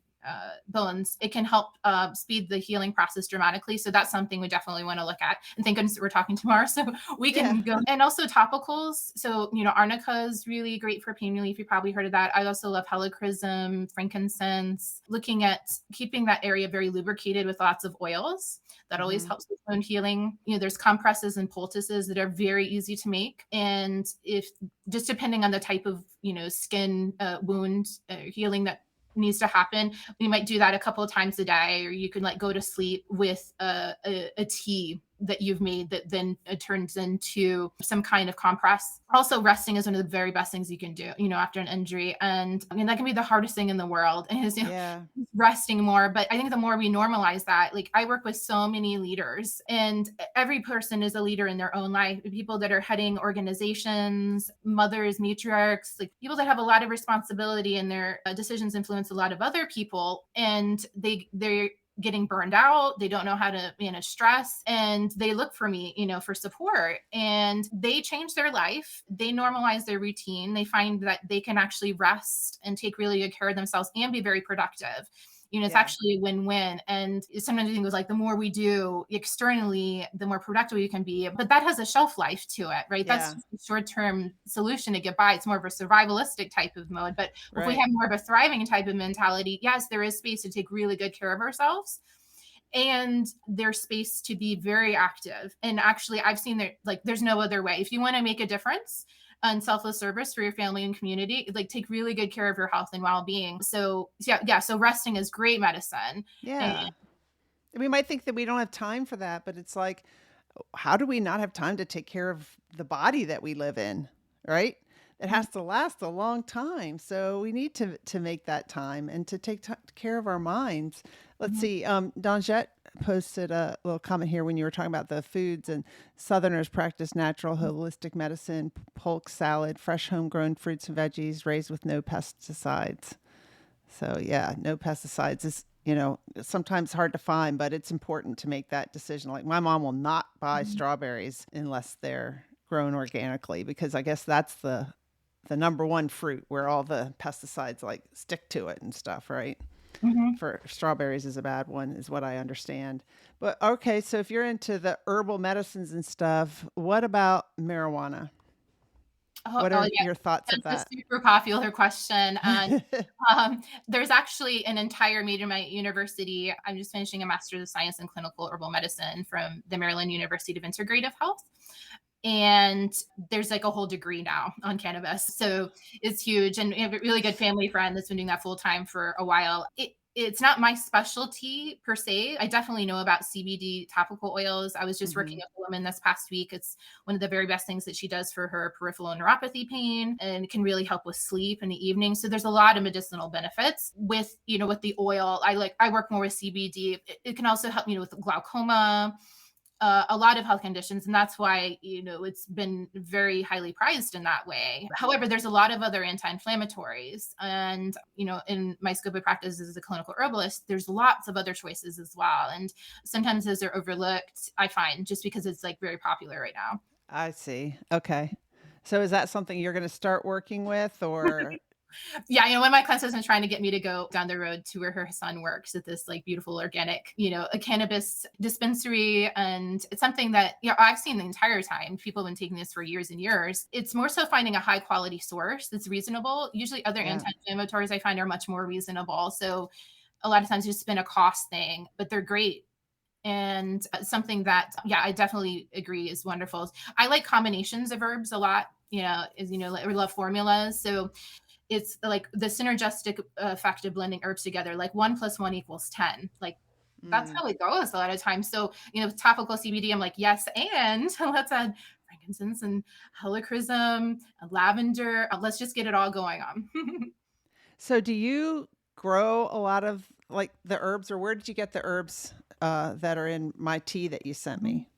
bones, it can help speed the healing process dramatically. So that's something we definitely want to look at. And thank goodness we're talking tomorrow, so we can go. And also topicals. So, arnica is really great for pain relief. You probably heard of that. I also love helichrysum, frankincense, looking at keeping that area very lubricated with lots of oils. That always helps with wound healing. There's compresses and poultices that are very easy to make. And if just depending on the type of, skin wound healing that needs to happen, we might do that a couple of times a day, or you can go to sleep with a tea that you've made that then turns into some kind of compress. Also, resting is one of the very best things you can do, after an injury. And that can be the hardest thing in the world, is resting more. But I think the more we normalize that, like, I work with so many leaders, and every person is a leader in their own life. People that are heading organizations, mothers, matriarchs, like people that have a lot of responsibility, and their decisions influence a lot of other people. And getting burned out. They don't know how to manage stress, and they look for me, for support, and they change their life. They normalize their routine. They find that they can actually rest and take really good care of themselves and be very productive. It's actually a win-win. And sometimes I think it was like, the more we do externally, the more productive we can be. But that has a shelf life to it, right? Yeah. That's just a short-term solution to get by. It's more of a survivalistic type of mode. But if we have more of a thriving type of mentality, yes, there is space to take really good care of ourselves. And there's space to be very active. And actually, I've seen there's no other way. If you want to make a difference and selfless service for your family and community, take really good care of your health and well-being. So so resting is great medicine. Yeah. And we might think that we don't have time for that, but it's like, how do we not have time to take care of the body that we live in, right? It has to last a long time. So we need to make that time and to take care of our minds. Let's see. Donjette posted a little comment here when you were talking about the foods, and Southerners practice natural holistic medicine, polk salad, fresh homegrown fruits and veggies raised with no pesticides. So yeah, no pesticides is, sometimes hard to find, but it's important to make that decision. Like, my mom will not buy strawberries unless they're grown organically, because I guess that's the number one fruit where all the pesticides stick to it and stuff, right? For strawberries is a bad one, is what I understand. But okay, so if you're into the herbal medicines and stuff, what about marijuana? What are your thoughts of that? That's a super popular question. And there's actually an entire major at my university. I'm just finishing a Master's of Science in Clinical Herbal Medicine from the Maryland University of Integrative Health. And there's a whole degree now on cannabis. So it's huge. And we have a really good family friend that's been doing that full time for a while. It's not my specialty per se. I definitely know about CBD topical oils. I was just working with a woman this past week. It's one of the very best things that she does for her peripheral neuropathy pain, and it can really help with sleep in the evening. So there's a lot of medicinal benefits with the oil. I work more with CBD. It can also help me with glaucoma, a lot of health conditions. And that's why, it's been very highly prized in that way. However, there's a lot of other anti-inflammatories. And, in my scope of practice as a clinical herbalist, there's lots of other choices as well. And sometimes those are overlooked, I find, just because it's very popular right now. I see. Okay. So is that something you're going to start working with, or? Yeah, one of my clients has been trying to get me to go down the road to where her son works at this beautiful organic, a cannabis dispensary. And it's something that, I've seen the entire time. People have been taking this for years and years. It's more so finding a high quality source that's reasonable. Usually other anti-inflammatories I find are much more reasonable. So a lot of times it's just been a cost thing, but they're great. And something that, I definitely agree is wonderful. I like combinations of herbs a lot, I love formulas. So it's the synergistic effect of blending herbs together, 1 + 1 = 10. That's how it goes a lot of times. So, topical CBD, I'm yes, and let's add frankincense and helichrysum, lavender. Let's just get it all going on. So do you grow a lot of the herbs, or where did you get the herbs that are in my tea that you sent me?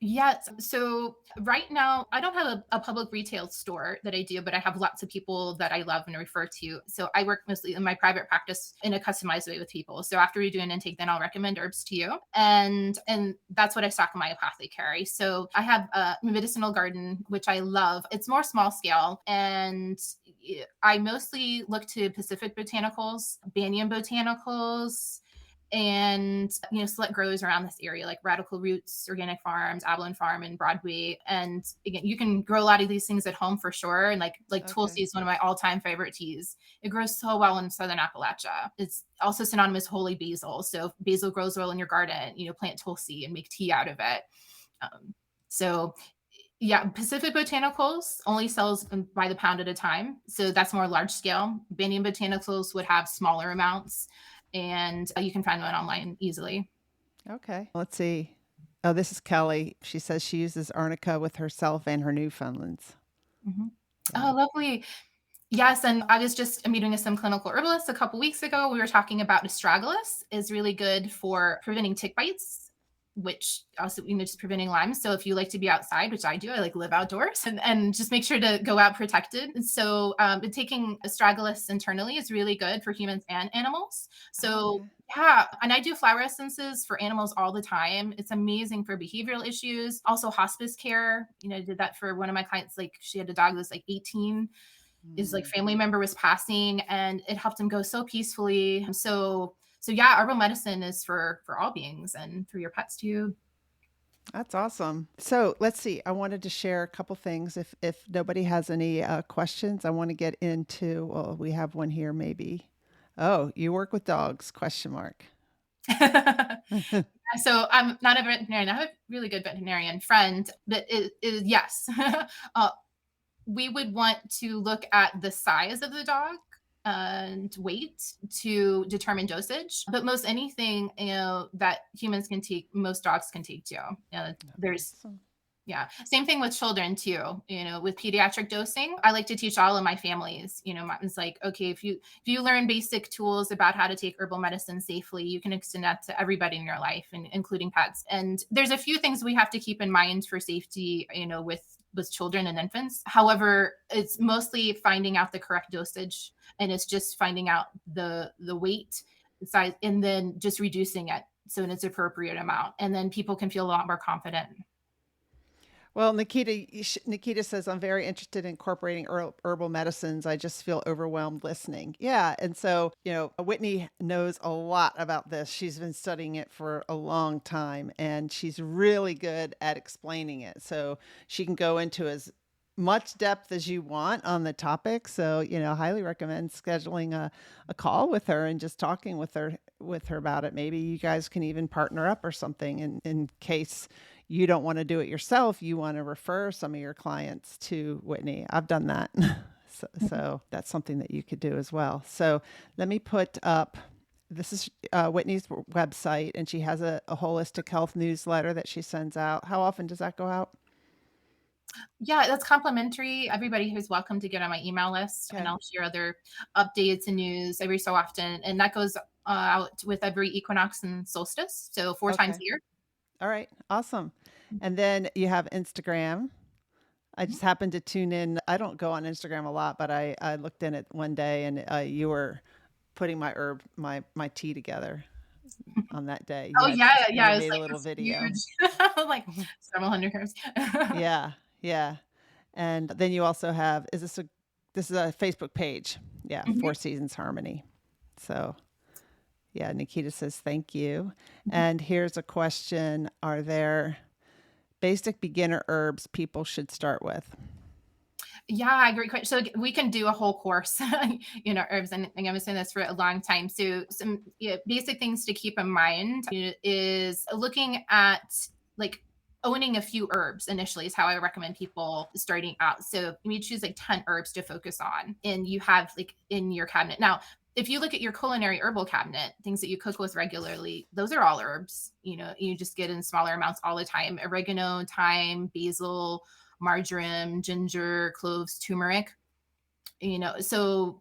Yes. So right now, I don't have a public retail store that I do, but I have lots of people that I love and refer to. So I work mostly in my private practice in a customized way with people. So after we do an intake, then I'll recommend herbs to you. And that's what I stock in my apothecary. So I have a medicinal garden, which I love. It's more small scale. And I mostly look to Pacific botanicals, Banyan botanicals, and select growers around this area like Radical Roots, Organic Farms, Avalon Farm, and Broadway. And again, you can grow a lot of these things at home for sure. And Tulsi is one of my all-time favorite teas. It grows so well in Southern Appalachia. It's also synonymous with holy basil. So if basil grows well in your garden, plant Tulsi and make tea out of it. Pacific Botanicals only sells by the pound at a time. So that's more large scale. Banyan Botanicals would have smaller amounts. And you can find one online easily. Okay. Let's see. Oh, this is Kelly. She says she uses arnica with herself and her Newfoundlands. Mm-hmm. Yeah. Oh, lovely. Yes. And I was just meeting with some clinical herbalists a couple weeks ago. We were talking about astragalus is really good for preventing tick bites. which also, just preventing Lyme. So if you like to be outside, which I do, I like live outdoors, and just make sure to go out protected. And so taking astragalus internally is really good for humans and animals. So Okay. yeah, and I do flower essences for animals all the time. It's amazing for behavioral issues. Also hospice care. I did that for one of my clients. Like she had a dog that was like 18. His like family member was passing, and it helped him go so peacefully. So yeah, herbal medicine is for all beings and for your pets too. That's awesome. So let's see. I wanted to share a couple things. If nobody has any questions, I want to get into. Well, we have one here, maybe. Oh, you work with dogs? Question mark. So I'm not a veterinarian. I have a really good veterinarian friend, but yes, we would want to look at the size of the dog and weight to determine dosage. But most anything, that humans can take, most dogs can take too. There's Awesome. Yeah. Same thing with children too, with pediatric dosing. I like to teach all of my families, it's like, okay, if you learn basic tools about how to take herbal medicine safely, you can extend that to everybody in your life, and including pets. And there's a few things we have to keep in mind for safety, with children and infants. However, it's mostly finding out the correct dosage, and it's just finding out the weight, size, and then just reducing it so in its appropriate amount. And then people can feel a lot more confident. Well, Nikita says, I'm very interested in incorporating herbal medicines. I just feel overwhelmed listening. Yeah. And so, Whitney knows a lot about this. She's been studying it for a long time, and she's really good at explaining it. So she can go into as much depth as you want on the topic. So, highly recommend scheduling a call with her and just talking with her about it. Maybe you guys can even partner up or something in case you don't want to do it yourself. You want to refer some of your clients to Whitney. I've done that. So that's something that you could do as well. So let me put up, this is Whitney's website, and she has a holistic health newsletter that she sends out. How often does that go out? Yeah, that's complimentary. Everybody who's welcome to get on my email list, Okay. and I'll share other updates and news every so often. And that goes out with every equinox and solstice. So 4 times a year. All right. Awesome. And then you have Instagram. I just happened to tune in. I don't go on Instagram a lot, but I looked in it one day, and you were putting my tea together on that day. Oh, yeah. You It's made like a little this video. huge, like several hundred herbs. Yeah. Yeah. And then you also have, this is a Facebook page. Yeah. Mhm. 4 Seasons Harmony. So yeah, Nikita says, thank you. And here's a question. Are there basic beginner herbs people should start with? Yeah, great question. So we can do a whole course, herbs, and I'm been saying this for a long time. So some basic things to keep in mind is looking at like owning a few herbs initially is how I recommend people starting out. So you choose like 10 herbs to focus on, and you have like in your cabinet. Now, if you look at your culinary herbal cabinet, things that you cook with regularly, those are all herbs. You just get in smaller amounts all the time: oregano, thyme, basil, marjoram, ginger, cloves, turmeric. So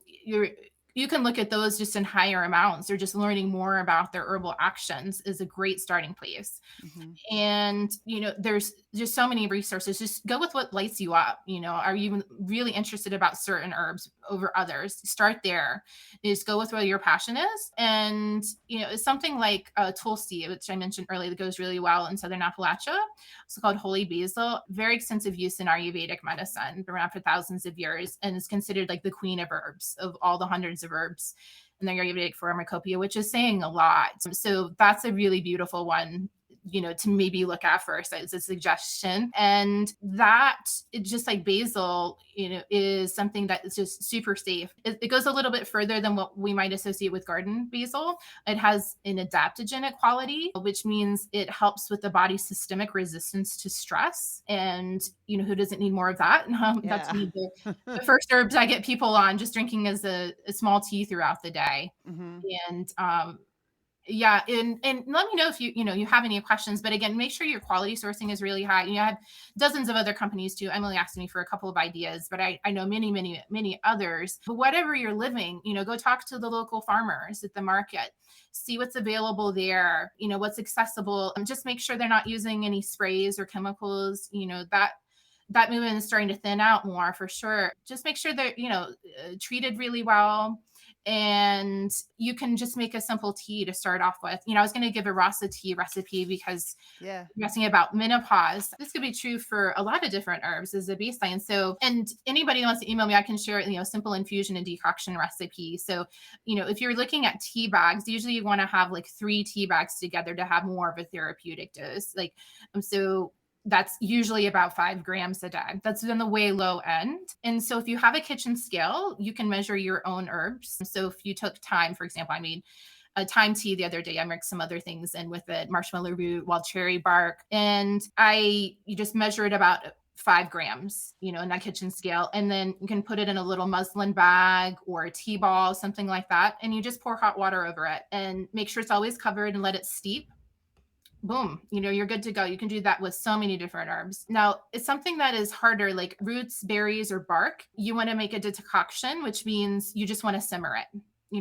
you can look at those just in higher amounts, or just learning more about their herbal actions is a great starting place. Mm-hmm. And there's just so many resources. Just go with what lights you up. Are you really interested about certain herbs over others? Start there. Just go with where your passion is. And it's something like Tulsi, which I mentioned earlier, that goes really well in southern Appalachia. It's called holy basil. Very extensive use in Ayurvedic medicine, been around for thousands of years, and is considered like the queen of herbs of all the hundreds of herbs in the Ayurvedic pharmacopoeia, which is saying a lot. So that's a really beautiful one, to maybe look at first as a suggestion. And that, just like basil, is something that is just super safe. It goes a little bit further than what we might associate with garden basil. It has an adaptogenic quality, which means it helps with the body's systemic resistance to stress. And who doesn't need more of that? That's one of the first herbs I get people on, just drinking as a small tea throughout the day. Mm-hmm. And Yeah. And let me know if you have any questions, but again, make sure your quality sourcing is really high. I have dozens of other companies too. Emily asked me for a couple of ideas, but I know many, many, many others. But whatever you're living, go talk to the local farmers at the market, see what's available there, what's accessible, and just make sure they're not using any sprays or chemicals, that movement is starting to thin out more for sure. Just make sure they're, treated really well. And you can just make a simple tea to start off with. I was going to give a Rasa tea recipe because you're asking about menopause. This could be true for a lot of different herbs as a baseline. So, and anybody who wants to email me, I can share, simple infusion and decoction recipe. So, if you're looking at tea bags, usually you want to have like 3 tea bags together to have more of a therapeutic dose. So that's usually about 5 grams a day. That's on the way low end. And so if you have a kitchen scale, you can measure your own herbs. So if you took thyme, for example, I made a thyme tea the other day. I mixed some other things in with it, marshmallow root, wild cherry bark. And you just measure it about 5 grams, in that kitchen scale. And then you can put it in a little muslin bag or a tea ball, something like that. And you just pour hot water over it and make sure it's always covered and let it steep. Boom, you're good to go. You can do that with so many different herbs. Now, it's something that is harder, like roots, berries, or bark. You want to make a decoction, which means you just want to simmer it,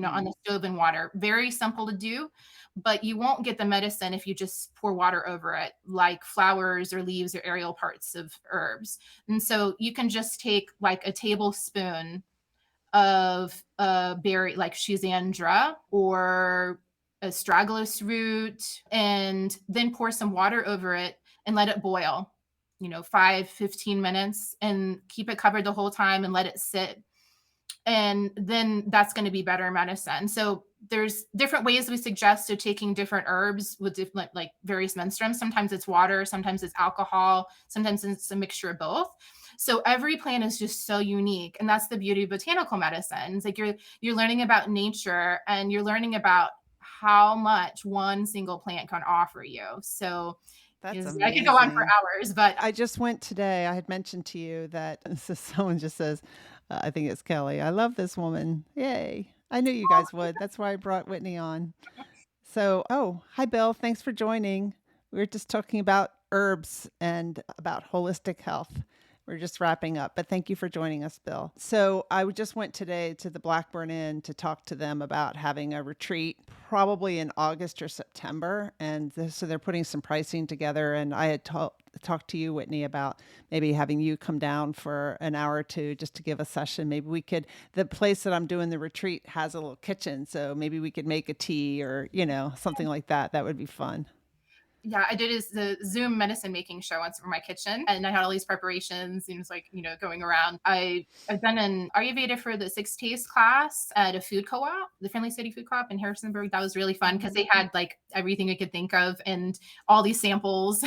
on the stove in water. Very simple to do, but you won't get the medicine if you just pour water over it, like flowers or leaves or aerial parts of herbs. And so you can just take like a tablespoon of a berry like schizandra or astragalus root, and then pour some water over it and let it boil, 5-15 minutes, and keep it covered the whole time and let it sit. And then that's going to be better medicine. So there's different ways we suggest to taking different herbs with different, like various menstruums. Sometimes it's water, sometimes it's alcohol, sometimes it's a mixture of both. So every plant is just so unique. And that's the beauty of botanical medicine. It's like you're learning about nature, and you're learning about how much one single plant can offer you. So that's amazing. I could go on for hours, but I just went today. I had mentioned to you that someone just says, I think it's Kelly. I love this woman. Yay. I knew you guys would. That's why I brought Whitney on. So, hi, Bill. Thanks for joining. We were just talking about herbs and about holistic health. We're just wrapping up, but thank you for joining us, Bill. So I just went today to the Blackburn Inn to talk to them about having a retreat probably in August or September. And so they're putting some pricing together. And I had talked to you, Whitney, about maybe having you come down for an hour or two just to give a session. Maybe we could, the place that I'm doing the retreat has a little kitchen. So maybe we could make a tea or, something like that. That would be fun. Yeah, I did the Zoom medicine making show once from my kitchen, and I had all these preparations, and it's like, going around. I've done an Ayurveda for the 6 Taste class at a food co-op, the Friendly City Food Co-op in Harrisonburg. That was really fun because they had like everything I could think of and all these samples.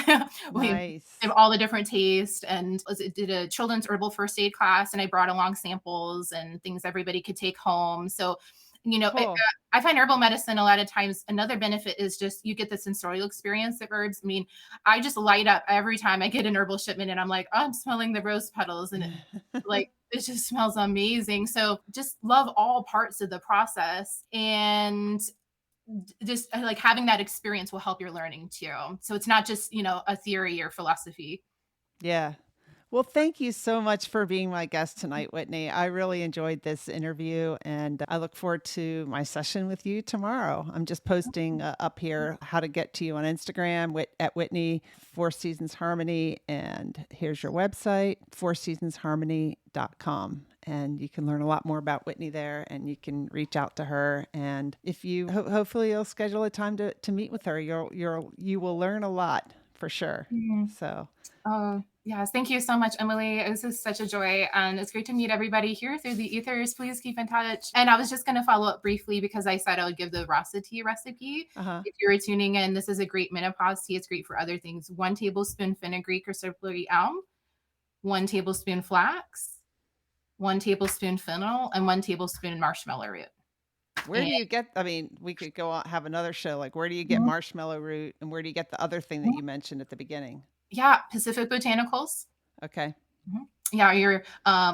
Nice. Of all the different tastes, and did a children's herbal first aid class, and I brought along samples and things everybody could take home. So cool. I find herbal medicine a lot of times, another benefit is just you get the sensorial experience of herbs. I mean, I just light up every time I get an herbal shipment, and I'm like, I'm smelling the rose petals, and it just smells amazing. So just love all parts of the process, and just like having that experience will help your learning too. So it's not just, a theory or philosophy. Yeah. Well, thank you so much for being my guest tonight, Whitney. I really enjoyed this interview, and I look forward to my session with you tomorrow. I'm just posting up here how to get to you on Instagram at Whitney 4 Seasons Harmony. And here's your website, fourseasonsharmony.com. And you can learn a lot more about Whitney there, and you can reach out to her. And if you hopefully you'll schedule a time to meet with her, you will learn a lot for sure. Mm-hmm. So. Yes. Thank you so much, Emily. This is such a joy. And it's great to meet everybody here through the ethers. Please keep in touch. And I was just going to follow up briefly because I said I would give the Rasa tea recipe. If you were tuning in, this is a great menopause tea. It's great for other things. 1 tablespoon fenugreek or serpulary elm, 1 tablespoon flax, 1 tablespoon fennel, and 1 tablespoon marshmallow root. Where do you get, we could go on, have another show. Like, where do you get marshmallow root, and where do you get the other thing that you mentioned at the beginning? Yeah, Pacific Botanicals. Okay. your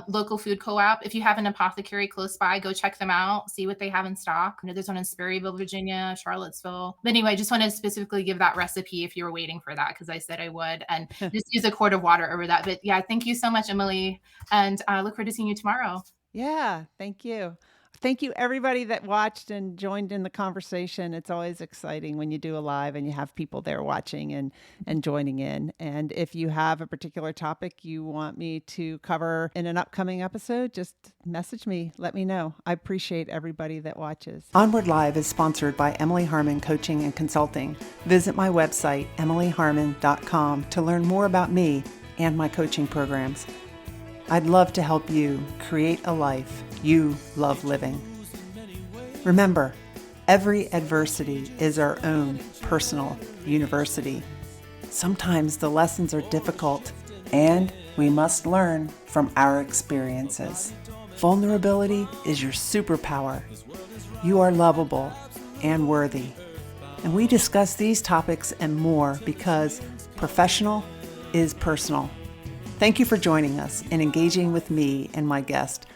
local food co-op. If you have an apothecary close by, go check them out, see what they have in stock. I know there's one in Sperryville, Virginia, Charlottesville. But anyway, I just wanted to specifically give that recipe if you were waiting for that, because I said I would, and just use a quart of water over that. But yeah, thank you so much, Emily, and I look forward to seeing you tomorrow. Yeah, thank you. Thank you, everybody that watched and joined in the conversation. It's always exciting when you do a live and you have people there watching and joining in. And if you have a particular topic you want me to cover in an upcoming episode, just message me. Let me know. I appreciate everybody that watches. Onward Live is sponsored by Emily Harman Coaching and Consulting. Visit my website, emilyharman.com, to learn more about me and my coaching programs. I'd love to help you create a life you love living. Remember, every adversity is our own personal university. Sometimes the lessons are difficult, and we must learn from our experiences. Vulnerability is your superpower. You are lovable and worthy. And we discuss these topics and more because professional is personal. Thank you for joining us and engaging with me and my guest,